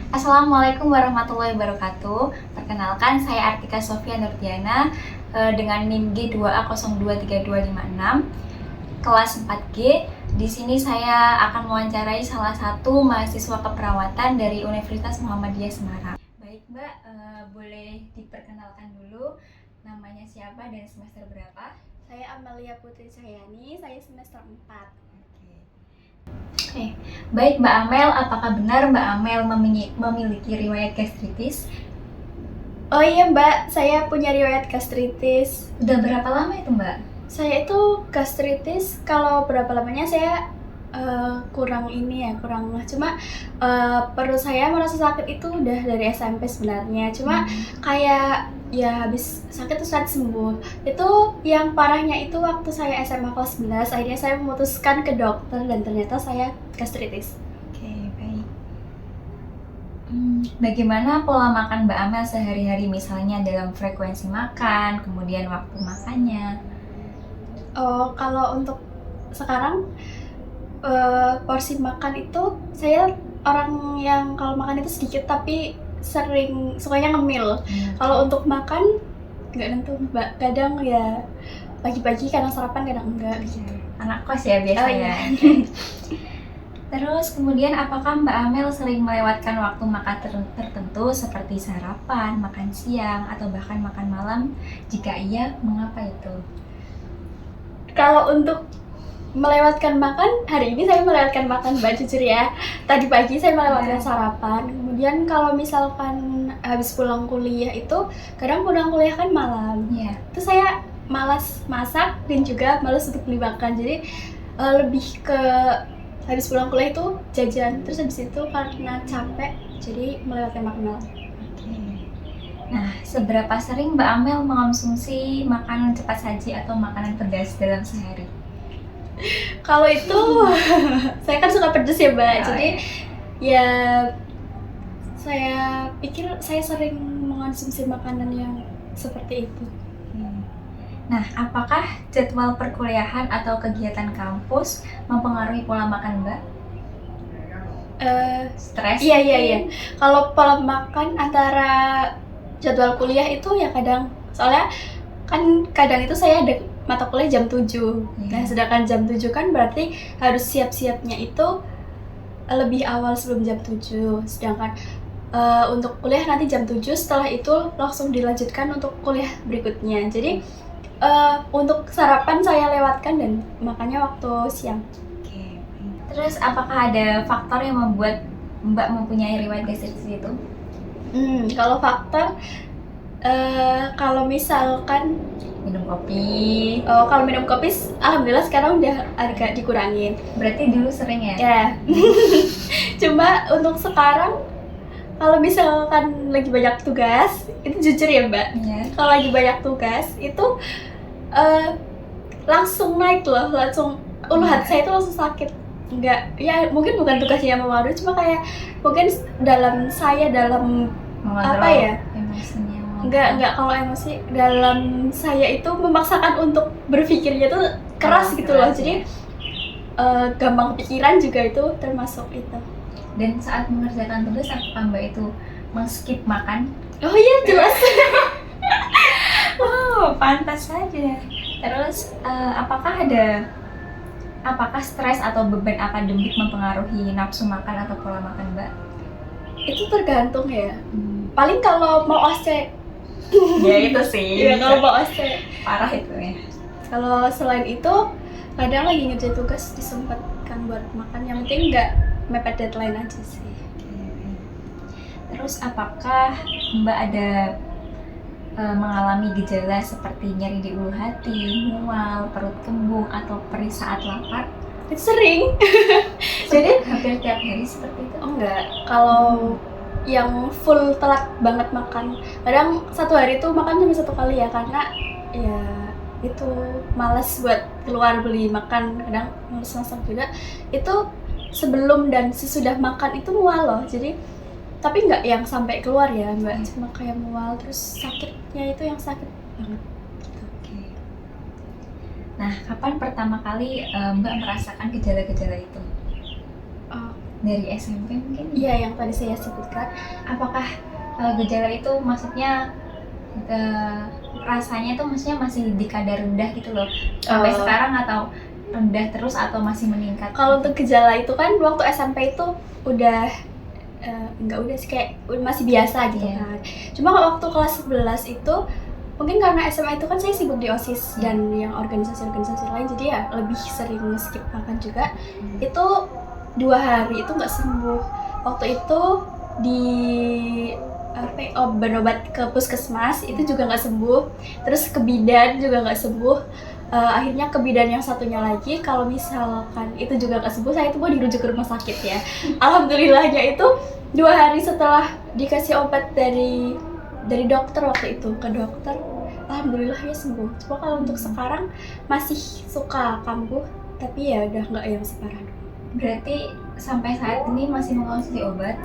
Assalamualaikum warahmatullahi wabarakatuh. Perkenalkan, saya Artika Sofia Nurdiana dengan NIM G2A023256 kelas 4G. Di sini saya akan mewawancarai salah satu mahasiswa keperawatan dari Universitas Muhammadiyah Semarang. Baik Mbak, boleh diperkenalkan dulu namanya siapa dan semester berapa? Saya Amalia Putri Cahyani, saya semester 4. Oke. Baik Mbak Amel, apakah benar Mbak Amel memiliki riwayat gastritis? Oh iya Mbak, saya punya riwayat gastritis. Udah berapa lama itu Mbak? Saya itu gastritis, kalau berapa lamanya saya kurang cuma perut saya merasa sakit itu udah dari SMP sebenarnya, cuma kayak ya habis sakit terus nanti sembuh. Itu yang parahnya itu waktu saya SMA kelas 11, akhirnya saya memutuskan ke dokter dan ternyata saya gastritis. Oke, baik. Bagaimana pola makan Mbak Amel sehari-hari, misalnya dalam frekuensi makan, kemudian waktu makannya? Oh, kalau untuk sekarang porsi makan itu saya orang yang kalau makan itu sedikit tapi sering sukanya ngemil. Kalau untuk makan nggak nentu Mbak, kadang ya pagi-pagi kadang sarapan kadang enggak gitu. Anak kos ya biasanya. Oh, iya. Terus kemudian apakah Mbak Amel sering melewatkan waktu makan tertentu seperti sarapan, makan siang, atau bahkan makan malam? Jika iya, mengapa itu? Kalau untuk melewatkan makan, hari ini saya melewatkan makan Mbak, jujur ya. Tadi pagi saya melewatkan sarapan, kemudian kalau misalkan habis pulang kuliah itu, kadang pulang kuliah kan malam. Iya. Itu saya malas masak dan juga malas untuk beli makan, jadi lebih ke habis pulang kuliah itu jajan, terus habis itu karena capek jadi melewatkan makan malam. Oke. Nah, seberapa sering Mbak Amel mengonsumsi makanan cepat saji atau makanan pedas dalam sehari? Kalau itu saya kan suka pedes ya Mbak, jadi ya saya pikir saya sering mengonsumsi makanan yang seperti itu. Nah, apakah jadwal perkuliahan atau kegiatan kampus mempengaruhi pola makan Mbak? Stres? Iya. Kalau pola makan antara jadwal kuliah itu ya kadang, soalnya kan kadang itu saya ada mata kuliah jam 7. Nah, sedangkan jam 7 kan berarti harus siap-siapnya itu lebih awal sebelum jam 7. Sedangkan untuk kuliah nanti jam 7, setelah itu langsung dilanjutkan untuk kuliah berikutnya. Jadi untuk sarapan saya lewatkan dan makannya waktu siang. Oke. Terus apakah ada faktor yang membuat Mbak mempunyai riwayat gastritis itu? Kalau faktor, kalau misalkan Minum kopi. kalau minum kopi, alhamdulillah sekarang udah agak dikurangin. Berarti dulu sering ya? Ya. Cuma untuk sekarang, kalau misalkan lagi banyak tugas, itu jujur ya Mbak, kalau lagi banyak tugas itu langsung naik loh, langsung hati saya itu langsung sakit. Enggak, ya mungkin bukan tugasnya yang mempengaruhi, cuma kayak mungkin dalam apa ya? Emosinya. Enggak, kalau emosi dalam saya itu memaksakan untuk berpikirnya tuh keras gitu loh. Jadi gampang pikiran juga itu termasuk itu. Dan saat mengerjakan tugas, apakah Mbak itu men-skip makan? Oh iya, jelas. Oh, pantas saja. Terus apakah stres atau beban akademik mempengaruhi nafsu makan atau pola makan Mbak? Itu tergantung ya. Paling kalau mau OSCE. Ya itu sih. Iya, kalau mau OSCE. Parah itu ya. Kalau selain itu, kadang lagi ngerjain tugas disempatkan buat makan, yang penting nggak mepet deadline aja sih. Terus apakah Mbak ada mengalami gejala seperti nyeri di ulu hati, mual, perut kembung, atau perih saat lapar? Itu sering. Jadi hampir tiap hari seperti itu? Oh enggak, kalau yang full telat banget makan, kadang satu hari itu makan cuma 1 kali ya, karena ya itu malas buat keluar beli makan, kadang malas masak juga. Itu sebelum dan sesudah makan itu mual loh, jadi tapi nggak yang sampai keluar ya Mbak, cuma kayak mual, terus sakitnya itu yang sakit banget. Oke. Nah, kapan pertama kali Mbak merasakan gejala-gejala itu? dari SMP mungkin? Iya, yang tadi saya sebutkan. Apakah gejala itu maksudnya rasanya tuh maksudnya masih di kadar rendah gitu loh sampai sekarang, atau rendah terus atau masih meningkat? Kalau untuk gejala itu kan waktu SMP itu udah enggak udah sih, kayak masih biasa gitu kan. Cuma waktu kelas 11 itu mungkin karena SMA itu kan saya sibuk di OSIS dan yang organisasi-organisasi lain, jadi ya lebih sering skip makan juga. Itu 2 hari itu nggak sembuh. Waktu itu di berobat ke puskesmas itu juga nggak sembuh. Terus ke bidan juga nggak sembuh. Akhirnya ke bidan yang satunya lagi, kalau misalkan itu juga nggak sembuh, saya itu mau dirujuk ke rumah sakit ya. Alhamdulillahnya itu 2 hari setelah dikasih obat dari dokter waktu itu ke dokter, alhamdulillah ya sembuh. Cuma kalau untuk sekarang masih suka kambuh, tapi ya udah nggak yang separah dulu. Berarti sampai saat ini masih mengonsumsi obat?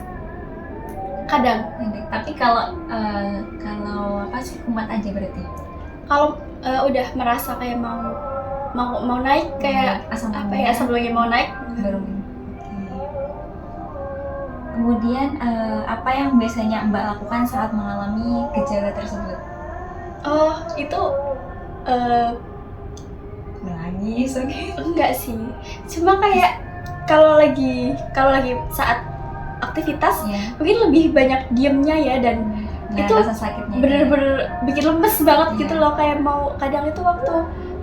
Kadang. Tapi kalau apa sih, kumat aja berarti? Kalau udah merasa kayak mau naik, kayak asam lambungnya mau naik baru. Kemudian apa yang biasanya Mbak lakukan saat mengalami gejala tersebut? Oh, itu menangis, enggak sih. Cuma kayak kalau lagi saat aktivitas mungkin lebih banyak diemnya ya, dan itu rasa sakitnya bener-bener bikin lemes banget gitu loh. Kayak mau, kadang itu waktu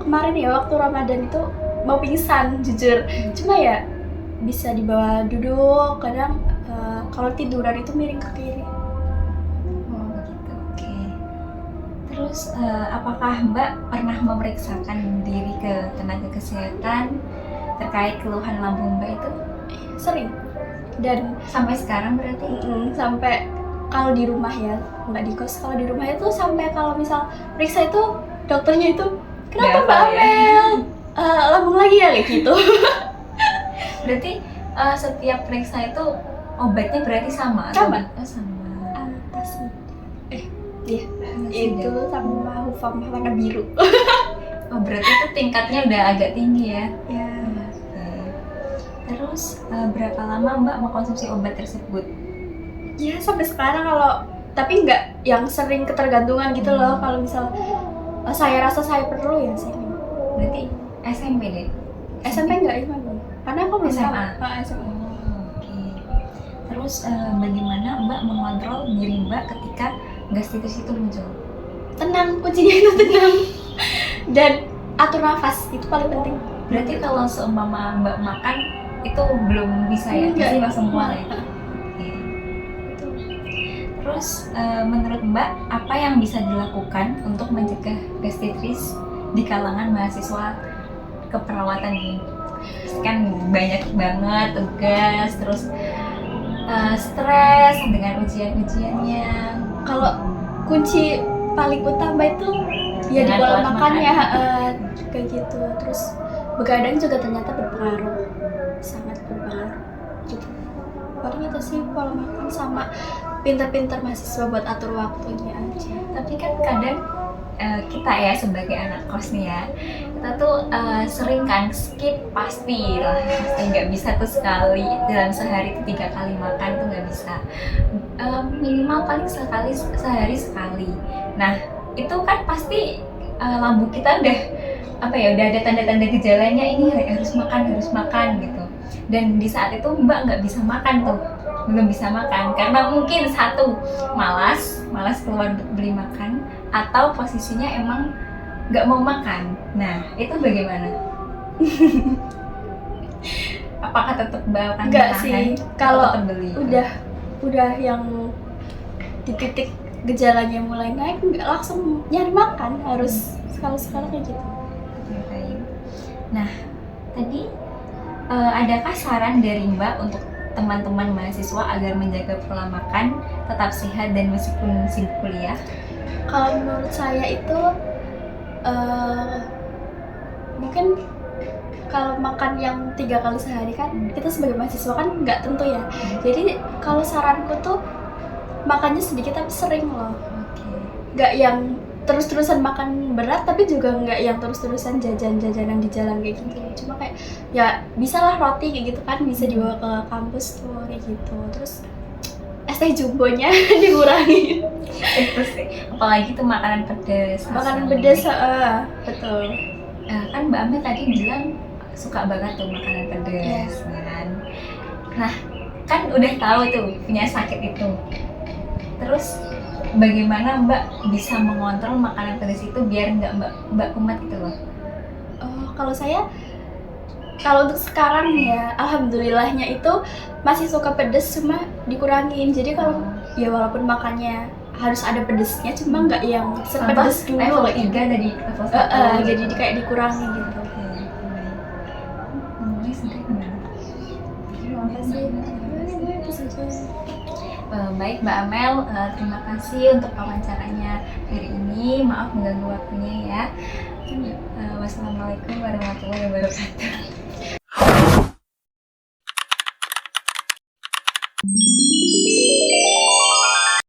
kemarin ya, waktu Ramadan itu mau pingsan jujur. Cuma ya bisa dibawa duduk, kadang kalau tiduran itu miring ke kiri. Oh begitu, oke. Terus apakah Mbak pernah memeriksakan diri ke tenaga kesehatan terkait keluhan lambung Mbak itu? Sering. Dan sampai sekarang berarti? Sampai kalau di rumah ya, nggak di kos, kalau di rumah itu sampai kalau misal periksa itu dokternya itu, kenapa Mbak Amel? Lambung lagi ya, kayak gitu. Berarti setiap periksa itu obatnya berarti sama? Sama. Sama. Antacid. Iya. Itu sama Hufam warna biru. Oh berarti itu tingkatnya udah agak tinggi ya? Ya. Terus berapa lama Mbak mengkonsumsi obat tersebut? Ya sampai sekarang, tapi nggak yang sering ketergantungan gitu loh. Kalau misal saya rasa saya perlu ya saya minum. Berarti SMP deh? SMP nggak ya, karena aku belum SMA? SMA. Oke. Terus bagaimana Mbak mengontrol diri Mbak ketika gastritis itu muncul? Tenang, kuncinya itu tenang. Dan atur nafas, itu paling penting. Berarti kalau seumpama Mbak makan itu belum bisa ya? Pasti langsung mual ya? Terus menurut Mbak, apa yang bisa dilakukan untuk mencegah gastritis di kalangan mahasiswa keperawatan ini? Kan banyak banget tugas, terus stres dengan ujian-ujiannya. Kalau kunci paling utama itu ya di pola makannya, kayak gitu. Terus begadang juga ternyata berpengaruh, sangat berpengaruh gitu. Paling itu sih, pola makan sama pintar-pintar mahasiswa buat atur waktunya aja. Tapi kan kadang kita ya sebagai anak kos nih ya, kita tuh sering kan skip, pasti nggak bisa tuh sekali dalam sehari tuh 3 kali makan tuh nggak bisa, minimal paling sehari sekali. Nah itu kan pasti lambung kita udah udah ada tanda-tanda gejalanya, ini harus makan gitu. Dan di saat itu Mbak nggak bisa makan tuh, belum bisa makan karena mungkin satu malas keluar beli makan, atau posisinya emang nggak mau makan. Nah itu bagaimana? Apakah tetap Mbak akan nggak makan? Sih, kalau beli udah yang di titik gejalanya mulai naik, nggak langsung nyari makan, harus sekali-sekali kayak gitu. Nah tadi adakah saran dari Mbak untuk teman-teman mahasiswa agar menjaga pola makan tetap sehat dan meskipun sibuk kuliah? Kalau menurut saya itu mungkin kalau makan yang 3 kali sehari kan kita sebagai mahasiswa kan nggak tentu ya. Jadi kalau saranku tuh makannya sedikit tapi sering loh. Nggak yang terus-terusan makan berat, tapi juga nggak yang terus-terusan jajan-jajanan di jalan kayak gitu. Cuma kayak ya bisa lah roti kayak gitu kan, bisa dibawa ke kampus tuh kayak gitu. Terus es teh jumbonya dikurangi. Itu sih, apalagi tuh makanan pedas. Makanan asalnya. pedas, betul. Kan Mbak Amel tadi bilang suka banget tuh makanan pedas, kan? Nah, kan udah tahu tuh punya sakit itu. Terus bagaimana Mbak bisa mengontrol makanan pedas itu biar nggak Mbak kumat gitu loh? Kalau saya, kalau untuk sekarang ya, alhamdulillahnya itu masih suka pedas, cuma dikurangin. Jadi kalau ya walaupun makannya harus ada pedesnya, cuma nggak yang sepedes dulu. Level 3 dari level 1. Jadi kayak dikurangi gitu. Ngomongnya sedikit gimana? Terima kasih. Itu saja. Baik Mbak Amel, terima kasih untuk wawancaranya hari ini. Maaf mengganggu waktunya ya. Wassalamualaikum warahmatullahi wabarakatuh.